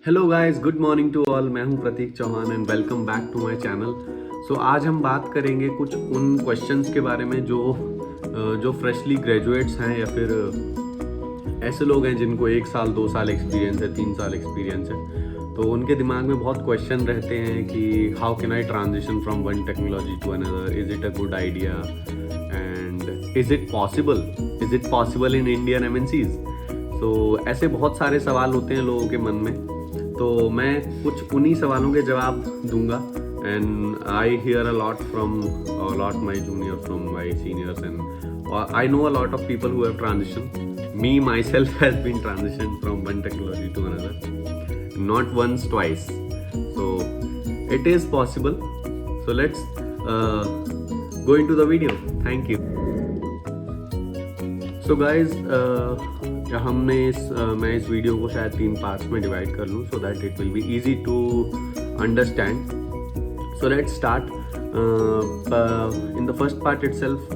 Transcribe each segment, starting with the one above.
Hello guys, good morning to all. मैं हूं Pratik Chauhan and welcome back to my channel. So आज हम बात करेंगे कुछ उन क्वेश्चंस के बारे में जो फ्रेशली ग्रेजुएट्स हैं या फिर ऐसे लोग हैं जिनको 1 साल 2 साल एक्सपीरियंस है, 3 साल एक्सपीरियंस है। तो उनके दिमाग में बहुत क्वेश्चन रहते हैं कि how can I transition from one technology to another, is it a good idea and is it possible in Indian MNCs. तो ऐसे बहुत सारे सवाल होते हैं लोगों के मन में, तो मैं कुछ उन्हीं सवालों के जवाब दूंगा। And I hear a lot from lot my junior from my seniors and I know a lot of people who have transition. Me myself has been transitioned from one technology to another, not once, twice. So it is possible. So let's go into the video. Thank you. So guys, मैं इस video को शायद 3 parts में divide कर लूँ, so that it will be easy to understand. So let's start. In the first part itself,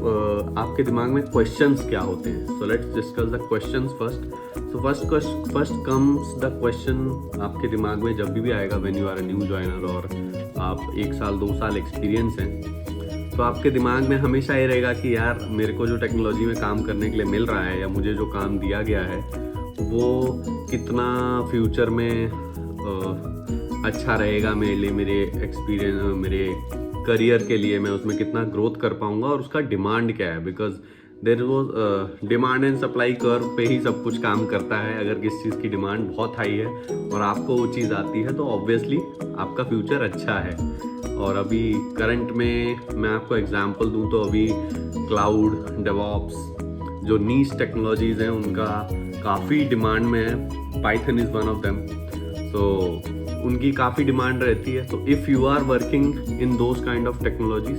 आपके दिमाग में क्वेश्चंस क्या होते हैं. So let's discuss the questions first. So first comes the question आपके दिमाग में जब भी आएगा when you are a new joiner और आप 1 साल 2 साल एक्सपीरियंस हैं, तो आपके दिमाग में हमेशा ये रहेगा कि यार मेरे को जो टेक्नोलॉजी में काम करने के लिए मिल रहा है या मुझे जो काम दिया गया है वो कितना फ्यूचर में अच्छा रहेगा मेरे लिए, मेरे एक्सपीरियंस, मेरे करियर के लिए, मैं उसमें कितना ग्रोथ कर पाऊंगा और उसका डिमांड क्या है. बिकॉज देयर वो डिमांड एंड सप्लाई कर्व पे ही सब कुछ काम करता है. अगर किसी चीज़ की डिमांड बहुत हाई है और आपको वो चीज़ आती है तो ऑब्वियसली आपका फ्यूचर अच्छा है. और अभी करंट में मैं आपको एग्जांपल दूं तो अभी क्लाउड, डेवऑप्स जो नीश टेक्नोलॉजीज़ हैं उनका काफ़ी डिमांड में है. Python is one of them. So उनकी काफ़ी डिमांड रहती है. तो if you are working in those kind of technologies,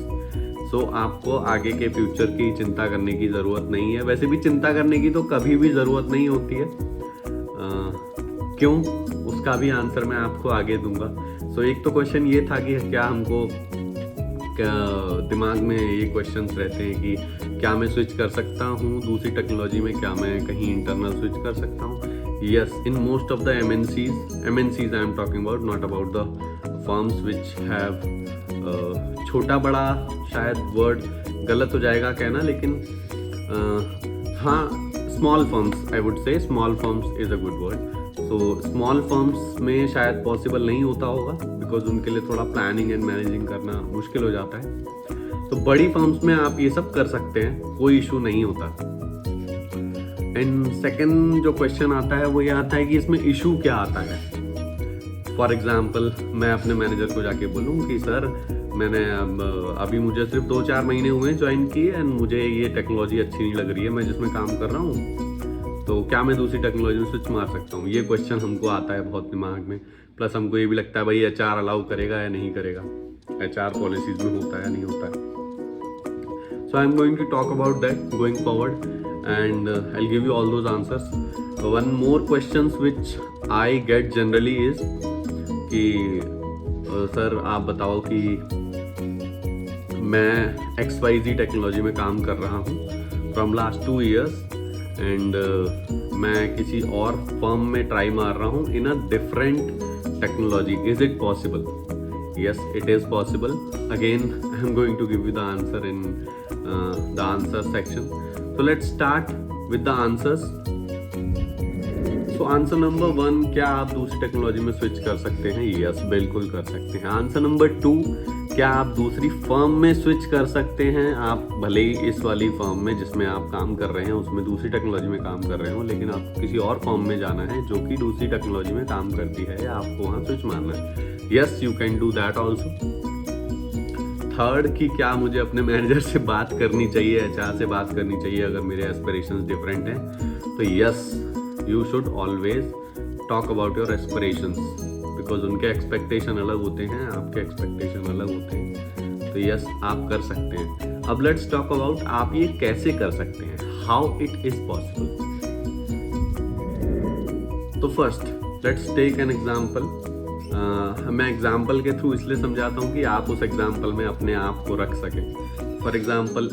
so आपको आगे के फ्यूचर की चिंता करने की ज़रूरत नहीं है. वैसे भी चिंता करने की तो कभी भी ज़रूरत नहीं होती है. क्यों, उसका भी आंसर मैं आपको आगे दूंगा. सो एक तो क्वेश्चन ये था कि क्या हमको दिमाग में ये क्वेश्चंस रहते हैं कि क्या मैं स्विच कर सकता हूँ दूसरी टेक्नोलॉजी में, क्या मैं कहीं इंटरनल स्विच कर सकता हूँ. Yes, in most of the MNCs I am talking about, not about the firms which have छोटा बड़ा शायद वर्ड गलत हो जाएगा कहना, लेकिन हाँ, small firms, I would say small firms is a good word. So small firms में शायद पॉसिबल नहीं होता होगा बिकॉज उनके लिए थोड़ा प्लानिंग एंड मैनेजिंग करना मुश्किल हो जाता है. तो बड़ी फर्म्स में आप ये सब कर सकते हैं, कोई इशू नहीं होता. एंड सेकेंड जो क्वेश्चन आता है वो ये आता है कि इसमें इशू क्या आता है. फॉर एग्जाम्पल, मैं अपने मैनेजर को जाके बोलूँ कि सर मैंने अभी मुझे सिर्फ 2-4 महीने हुए ज्वाइन किए एंड मुझे ये टेक्नोलॉजी अच्छी नहीं लग रही है मैं जिसमें काम कर रहा हूँ, तो क्या मैं दूसरी टेक्नोलॉजी में स्विच मार सकता हूँ. ये क्वेश्चन हमको आता है बहुत दिमाग में. प्लस हमको ये भी लगता है भाई HR अलाउ करेगा या नहीं करेगा, HR पॉलिसीज में होता है या नहीं होता है. So I am going to talk about that going forward and I'll give you all those answers. One more questions which I get generally is कि सर आप बताओ कि मैं XYZ टेक्नोलॉजी में काम कर रहा हूँ from last 2 years and मैं किसी और फर्म में ट्राई मार रहा हूँ in a different technology. Is it possible? Yes, it is possible. Again, I'm going to give you the answer in the answer section. So let's start with the answers. So answer number 1, क्या आप दूसरी technology में switch कर सकते हैं? Yes, बिल्कुल कर सकते हैं. आंसर नंबर 2, क्या आप दूसरी फर्म में स्विच कर सकते हैं? आप भले ही इस वाली फर्म में जिसमें आप काम कर रहे हैं उसमें दूसरी टेक्नोलॉजी में काम कर रहे हो, लेकिन आपको किसी और फर्म में जाना है जो कि दूसरी टेक्नोलॉजी में काम करती है या आपको वहाँ स्विच मारना है. Yes, you can do that also. Third, कि क्या मुझे अपने मैनेजर से बात करनी चाहिए, HR से बात करनी चाहिए अगर मेरे एस्पिरेशंस डिफरेंट हैं? तो yes, you should always talk about your aspirations because उनके एक्सपेक्टेशन अलग होते हैं, आपके एक्सपेक्टेशन अलग होते हैं. तो यस, आप कर सकते हैं. अब लेट्स टॉक अबाउट आप ये कैसे कर सकते हैं, हाउ इट इज पॉसिबल. तो first let's take an example. मैं एग्जाम्पल के थ्रू इसलिए समझाता हूँ कि आप उस एग्जाम्पल में अपने आप को रख सकें. फॉर एग्जाम्पल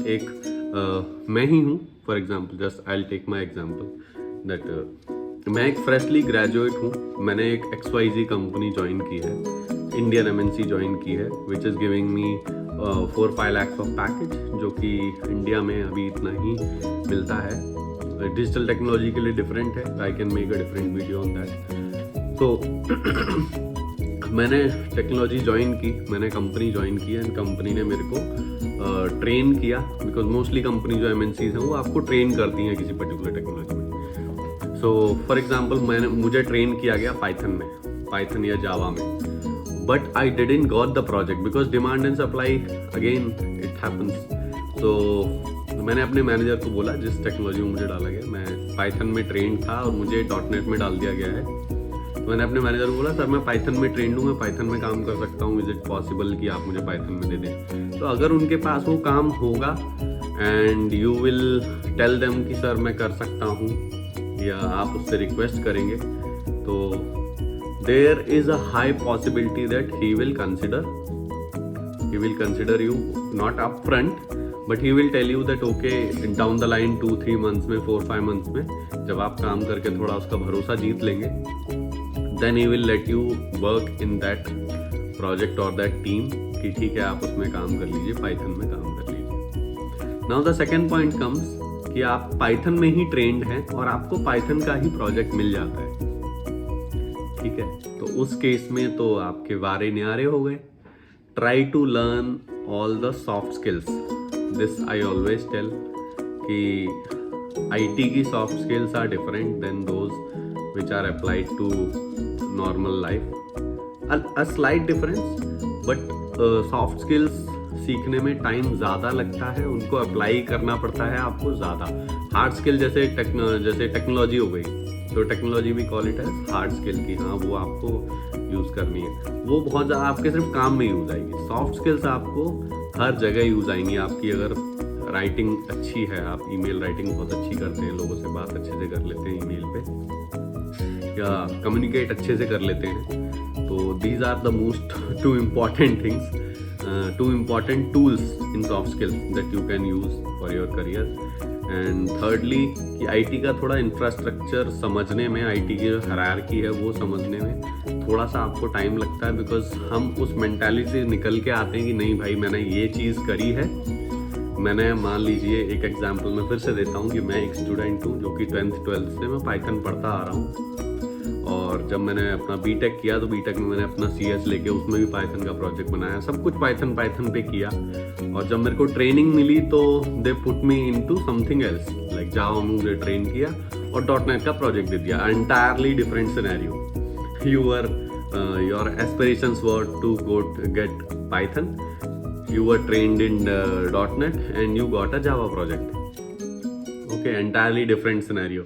मैं ही हूँ. For example just I will take my example that मैं एक फ्रेशली ग्रेजुएट हूँ, मैंने एक XYZ कंपनी ज्वाइन की है, इंडियन MNC ज्वाइन की है, which is giving me 4-5 lakhs of package, जो कि इंडिया में अभी इतना ही मिलता है। डिजिटल टेक्नोलॉजी के लिए डिफरेंट है, I can make a different video on that. तो मैंने टेक्नोलॉजी ज्वाइन की, मैंने कंपनी ज्वाइन की एंड कंपनी ने मेरे को ट्रेन किया, बिकॉज मोस्टली कंपनी जो MNCs हैं वो आपको ट्रेन करती हैं किसी पर्टिकुलर टेक्नोलॉजी में। सो फॉर एग्जांपल मुझे ट्रेन किया गया पाइथन या जावा में, but I didn't got the project because demand and supply again it happens. तो मैंने अपने मैनेजर को बोला, जिस टेक्नोलॉजी में मुझे डाला गया, मैं पाइथन में ट्रेन था और मुझे .NET में डाल दिया गया है। तो मैंने अपने मैनेजर को बोला, सर मैं पाइथन में ट्रेंड हूँ, मैं पाइथन में काम कर सकता हूँ, इज इट पॉसिबल कि आप मुझे पाइथन में दे दें। तो अगर उनके पास वो काम होगा and you will tell them कि सर मैं कर सकता हूँ, या आप उससे रिक्वेस्ट करेंगे, तो there is a high possibility that he will consider you not upfront, but he will tell you that okay down the line 2-3 months में, 4-5 मंथ्स में, जब आप काम करके थोड़ा उसका भरोसा जीत लेंगे, then he will let you work in that project और दैट टीम, कि ठीक है आप उसमें काम कर लीजिए, पाइथन में काम कर लीजिए। Now the second point comes कि आप पाइथन में ही ट्रेंड हैं और आपको पाइथन का ही प्रोजेक्ट मिल जाता है, ठीक है। तो उस केस में तो आपके वारे न्यारे हो गए। Try to learn all the soft skills, this I always tell कि IT की soft skills are different than those which are applied to normal life, a slight difference, but soft skills सीखने में टाइम ज़्यादा लगता है, उनको apply करना पड़ता है आपको ज़्यादा। हार्ड स्किल जैसे टेक्नोलॉजी हो गई, तो टेक्नोलॉजी भी call it as hard skill की, हाँ वो आपको यूज़ करनी है, वो बहुत ज़्यादा आपके सिर्फ काम में यूज़ आएगी। सॉफ्ट स्किल्स आपको हर जगह यूज़ आएंगी आपकी। अगर राइटिंग अच्छी है, आप ईमेल राइटिंग बहुत अच्छी करते हैं, लोगों से बात अच्छे से कर लेते हैं ईमेल पे, या कम्युनिकेट अच्छे से कर लेते हैं, तो these are the most two important things, two important tools in soft skills that you can use for your career. And thirdly कि IT का थोड़ा इंफ्रास्ट्रक्चर समझने में, IT की जो हायरार्की है वो समझने में थोड़ा सा आपको टाइम लगता है, बिकॉज हम उस मेंटालिटी से निकल के आते हैं कि नहीं भाई मैंने ये चीज़ करी है। मैंने मान लीजिए एक एग्जांपल मैं फिर से देता हूँ कि मैं एक स्टूडेंट हूँ जो कि 10th-12th से मैं पाइथन पढ़ता आ रहा हूँ, और जब मैंने अपना BTech किया तो BTech में मैंने अपना CS लेके उसमें भी पाइथन का प्रोजेक्ट बनाया, सब कुछ पाइथन पे किया। और जब मेरे को ट्रेनिंग मिली तो they put me into something else, like Java में मुझे ट्रेन किया और .NET का प्रोजेक्ट दे दिया, entirely different scenario. Your aspirations were to get Python, you were trained in .NET and you got a Java project. Okay, entirely different scenario.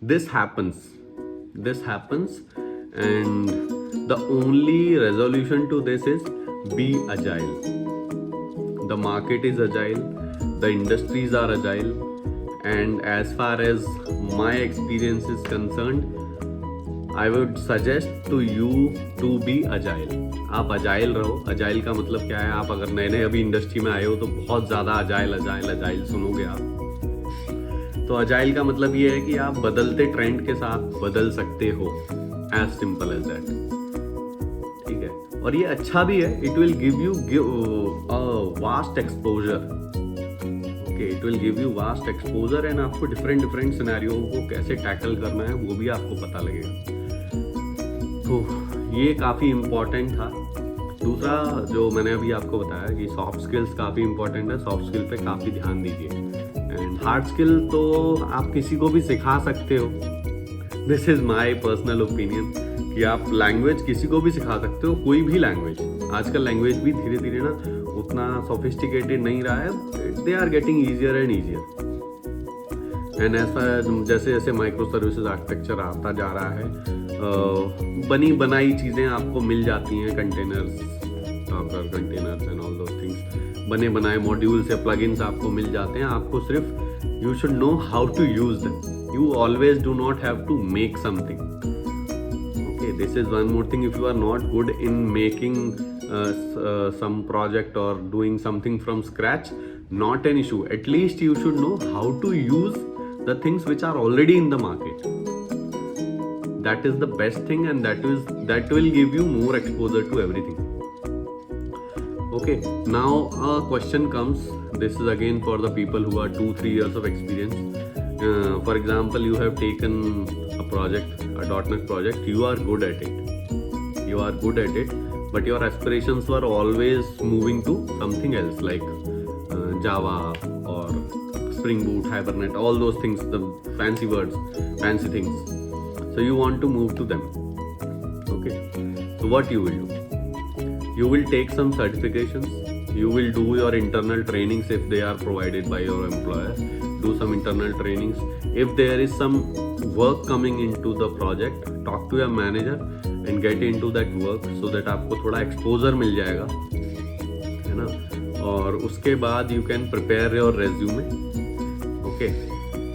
This happens, and the only resolution to this is be agile. The market is agile, the industries are agile, and as far as my experience is concerned, I would suggest to you to be agile. आप agile रहो। Agile का मतलब क्या है? आप अगर नए अभी इंडस्ट्री में आए हो तो बहुत ज़्यादा अजाइल सुनोगे आप। तो अजाइल का मतलब ये है कि आप बदलते ट्रेंड के साथ बदल सकते हो, एज सिंपल एज दैट, ठीक है। और ये अच्छा भी है, it will give you vast exposure, okay, it will give you vast exposure, and आपको डिफरेंट सिनेरियो को कैसे टैकल करना है वो भी आपको पता लगेगा। तो ये काफ़ी इम्पॉर्टेंट था। दूसरा जो मैंने अभी आपको बताया कि सॉफ्ट स्किल्स काफ़ी इम्पॉर्टेंट है, सॉफ्ट स्किल पे काफ़ी ध्यान दीजिए। एंड हार्ड स्किल तो आप किसी को भी सिखा सकते हो, this is my personal opinion, कि आप लैंग्वेज किसी को भी सिखा सकते हो, कोई भी लैंग्वेज। आजकल लैंग्वेज भी धीरे धीरे ना उतना सोफिस्टिकेटेड नहीं रहा है, they are getting easier and easier. And as far जैसे जैसे माइक्रो सर्विसेज आर्किटेक्चर आता जा रहा है, बनी बनाई चीज़ें आपको मिल जाती हैं, containers, Docker containers and all those things, बने बनाए मॉड्यूल्स या प्लगइन्स आपको मिल जाते हैं। आपको सिर्फ you should know how to use them, you always do not have to make something, okay. This is one more thing, if you are not good in making some project or doing something from scratch, not an issue, at least you should know how to use the things which are already in the market, that is the best thing, and that will give you more exposure to everything. Okay, now a question comes. This is again for the people who are 2-3 years of experience. For example, you have taken a project, a .NET project. You are good at it, but your aspirations were always moving to something else, like Java or Spring Boot, Hibernate, all those things, the fancy words, fancy things. So you want to move to them. Okay, so what you will do? You will take some certifications. You will do your internal trainings if they are provided by your employer. Do some internal trainings. If there is some work coming into the project, talk to your manager and get into that work so that आपको थोड़ा exposure मिल जाएगा, है ना. और उसके बाद you can prepare your resume. Okay,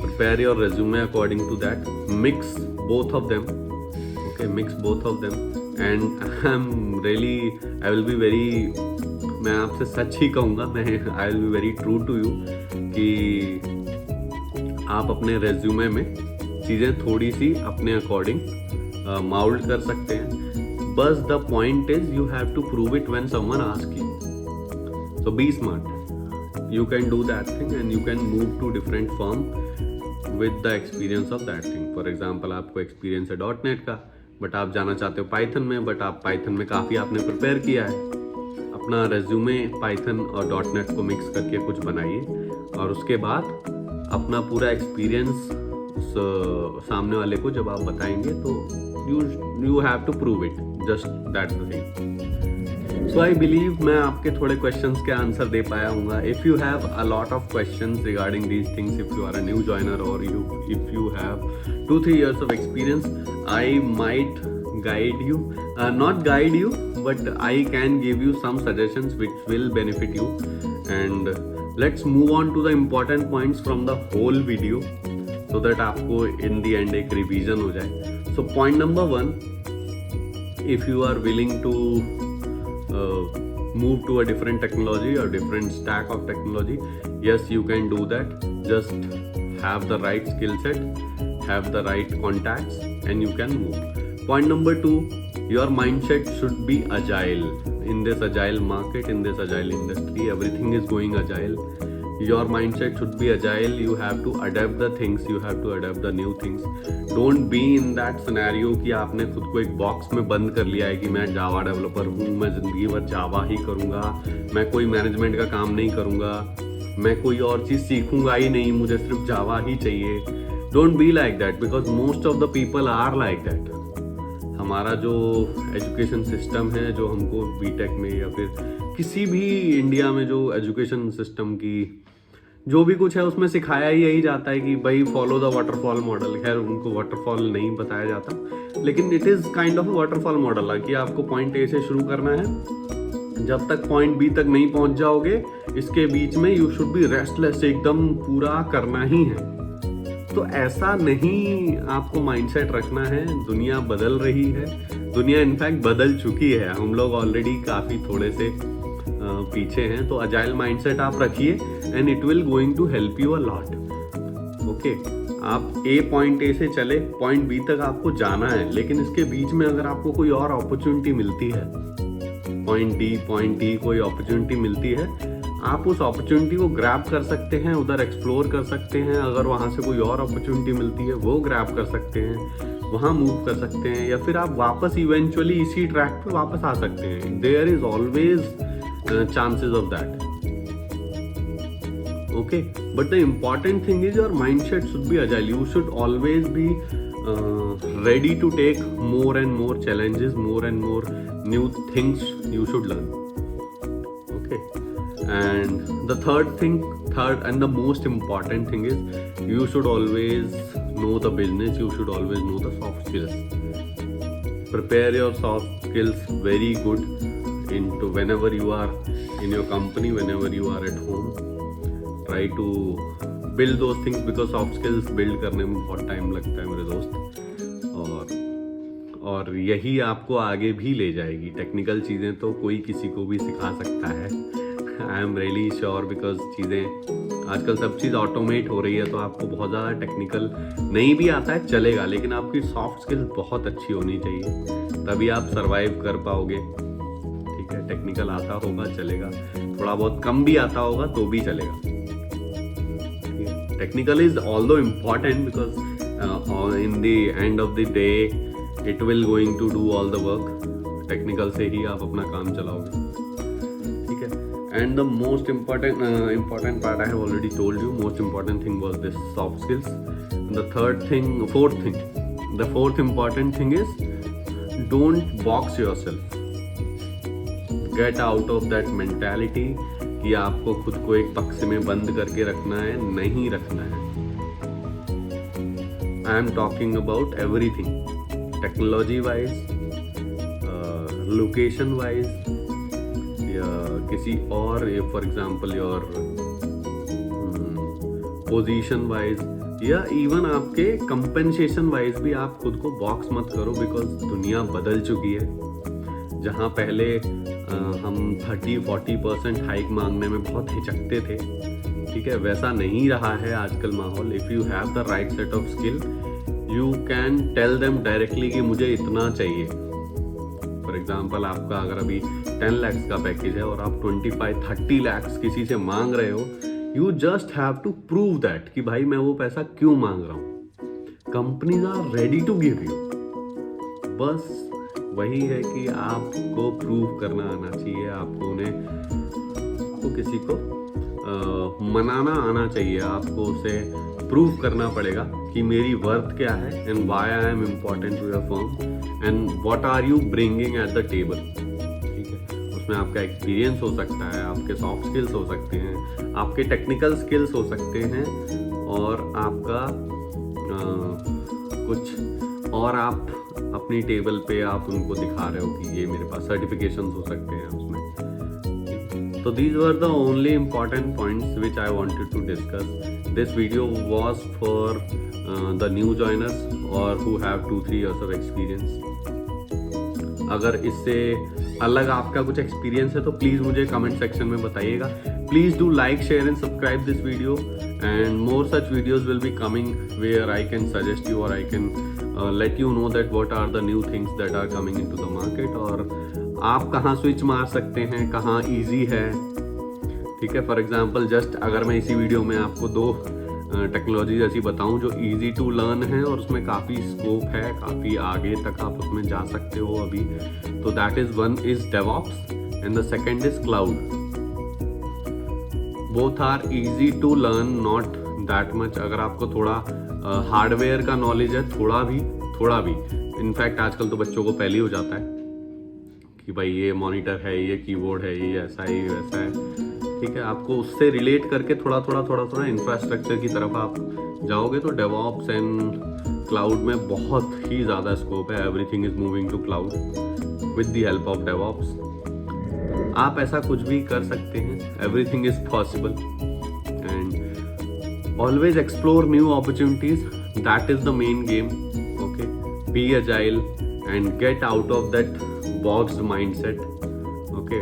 prepare your resume according to that. Mix both of them. Okay, mix both of them. And I will be very, मैं आपसे सच ही कहूँगा, I will be very true to you कि आप अपने resume में चीज़ें थोड़ी सी अपने अकॉर्डिंग माउल्ड कर सकते हैं. बस the point is you have to prove it when someone ask you. So be smart. You can do that thing and you can move to different firm with the experience of that thing. For example, आपको experience है .NET का, but आप जाना चाहते हो Python में, but आप Python में काफ़ी आपने प्रिपेयर किया है. अपना रेज्यूमे पाइथन और .NET को मिक्स करके कुछ बनाइए और उसके बाद अपना पूरा एक्सपीरियंस सामने वाले को जब आप बताएंगे तो you have to prove it. Just that's the thing. So I believe मैं आपके थोड़े क्वेश्चंस के आंसर दे पाया हूँ. If you have a lot of questions regarding these things, if you are a new joiner और if you have 2-3 years of experience, I might guide you, not guide you, but I can give you some suggestions which will benefit you. And let's move on to the important points from the whole video so that आपको in the end एक revision हो जाए. So point number 1, if you are willing to move to a different technology or different stack of technology, yes, you can do that. Just have the right skill set, have the right contacts, and you can move. Point number 2, your mindset should be agile. In this agile market, in this agile industry, everything is going agile. Your mindset should be agile. You have to adapt the things, you have to adapt the new things. Don't be in that scenario कि आपने खुद को एक box में बंद कर लिया है कि मैं जावा डेवलपर हूँ, मैं ज़िंदगी भर जावा ही करूँगा, मैं कोई मैनेजमेंट का काम नहीं करूँगा, मैं कोई और चीज़ सीखूँगा ही नहीं, मुझे सिर्फ जावा ही चाहिए. Don't be like that, because most of the people are like that. हमारा जो एजुकेशन सिस्टम है, जो हमको बीटेक में या फिर किसी भी इंडिया में जो एजुकेशन सिस्टम की जो भी कुछ है उसमें सिखाया ही यही जाता है कि भाई फॉलो द वाटरफॉल मॉडल. खैर उनको वाटरफॉल नहीं बताया जाता, लेकिन it is kind of waterfall model है कि आपको पॉइंट ए से शुरू करना है, जब तक पॉइंट बी तक नहीं पहुंच जाओगे इसके बीच में यू शुड बी रेस्टलेस, एकदम पूरा करना ही है. तो ऐसा नहीं आपको माइंडसेट रखना है. दुनिया बदल रही है, दुनिया इनफैक्ट बदल चुकी है, हम लोग ऑलरेडी काफ़ी थोड़े से पीछे हैं. तो अजाइल माइंडसेट आप रखिए and it will going to help you a lot. Okay, आप पॉइंट ए से चले, पॉइंट बी तक आपको जाना है, लेकिन इसके बीच में अगर आपको कोई और अपॉर्चुनिटी मिलती है, पॉइंट डी कोई अपॉर्चुनिटी मिलती है, आप उस अपॉर्चुनिटी को ग्रैब कर सकते हैं, उधर एक्सप्लोर कर सकते हैं. अगर वहाँ से कोई और अपॉर्चुनिटी मिलती है वो ग्रैब कर सकते हैं, वहाँ मूव कर सकते हैं, या फिर आप वापस इवेंचुअली इसी ट्रैक पे वापस आ सकते हैं. There is always chances of that. Okay, but the important thing is your mindset should be agile. You should always be ready to take more and more challenges, more and more new things you should learn. Okay, and the third and the most important thing is you should always know the business, you should always know the soft skills. Prepare your soft skills very good into whenever you are in your company, whenever you are at home. Try to build those things because soft skills build करने में बहुत time लगता है मेरे दोस्त, और यही आपको आगे भी ले जाएगी. टेक्निकल चीज़ें तो कोई किसी को भी सिखा सकता है I am really sure, because चीज़ें आजकल सब चीज़ ऑटोमेट हो रही है, तो आपको बहुत ज़्यादा टेक्निकल नहीं भी आता है चलेगा, लेकिन आपकी सॉफ्ट स्किल्स बहुत अच्छी होनी चाहिए, तभी आप सर्वाइव कर पाओगे। ठीक है, टेक्निकल आता होगा चलेगा, थोड़ा बहुत कम भी आता होगा तो भी चलेगा। Technical is although important because in the end of the day it will going to do all the work. Technical से ही आप अपना काम चलाओगे। ठीक है, and the most important part I have already told you. Most important thing was this soft skills. The fourth important thing is don't box yourself. Get out of that mentality कि आपको खुद को एक बक्से में बंद करके रखना है, नहीं रखना है। I am talking about everything, technology wise, location wise, या किसी और, for example your position wise, या इवन आपके कंपेंसेशन वाइज भी आप खुद को बॉक्स मत करो, बिकॉज दुनिया बदल चुकी है। जहाँ पहले हम 30-40% हाइक मांगने में बहुत हिचकते थे, ठीक है, वैसा नहीं रहा है आजकल माहौल। If you have the right set of skill you can tell them directly कि मुझे इतना चाहिए। फॉर एग्जाम्पल आपका अगर अभी 10 lakhs का पैकेज है और आप 25-30 lakhs किसी से मांग रहे हो, you just have to prove that कि भाई मैं वो पैसा क्यों मांग रहा हूँ। Companies are ready to give you, बस वही है कि आपको प्रूव करना आना चाहिए, आपको उन्हें किसी को मनाना आना चाहिए, आपको उसे प्रूव करना पड़ेगा कि मेरी वर्थ क्या है and why I am important to your firm and what are you bringing at the table. ठीक है, उसमें आपका एक्सपीरियंस हो सकता है, आपके सॉफ्ट स्किल्स हो सकते हैं, आपके टेक्निकल स्किल्स हो सकते हैं, और आपका कुछ और आप अपनी टेबल पे आप उनको दिखा रहे हो कि ये मेरे पास सर्टिफिकेशंस हो सकते हैं उसमें। So these were the only important points which I wanted to discuss. This video was for the new joiners or who have 2-3 years of experience. अगर इससे अलग आपका कुछ एक्सपीरियंस है तो प्लीज़ मुझे कमेंट सेक्शन में बताइएगा। Please do like, share and subscribe this video, and more such videos will be coming where I can suggest you और I can let you know that what are the new things that are coming into the market, और आप कहाँ switch मार सकते हैं, कहाँ easy है। ठीक है, फॉर एग्जांपल जस्ट अगर मैं इसी वीडियो में आपको 2 टेक्नोलॉजी ऐसी बताऊं जो इजी टू लर्न है और उसमें काफ़ी स्कोप है, काफ़ी आगे तक आप उसमें जा सकते हो अभी, तो that is one is DevOps and the second is cloud. Both are easy to learn, not that much. अगर आपको थोड़ा हार्डवेयर का नॉलेज है, थोड़ा भी, इनफैक्ट आजकल तो बच्चों को पहले ही हो जाता है कि भाई ये मॉनिटर है, ये कीबोर्ड है, ये ऐसा है, ये वैसा है। ठीक है, आपको उससे रिलेट करके थोड़ा इंफ्रास्ट्रक्चर की तरफ आप जाओगे तो डेवऑप्स एंड क्लाउड में बहुत ही ज़्यादा स्कोप है। Everything is moving to cloud with the help of DevOps. आप ऐसा कुछ भी कर सकते हैं, everything is possible, and always explore new opportunities, that is the main game. Okay, be agile and get out of that boxed mindset. Okay,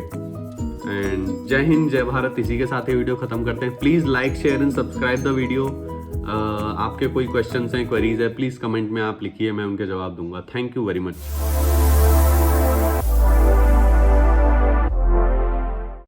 and जय हिंद, जय भारत। इसी के साथ ये वीडियो खत्म करते हैं। Please like, share and subscribe the video. आपके कोई क्वेश्चंस हैं, क्वेरीज है, प्लीज़ कमेंट में आप लिखिए, मैं उनके जवाब दूंगा। Thank you very much.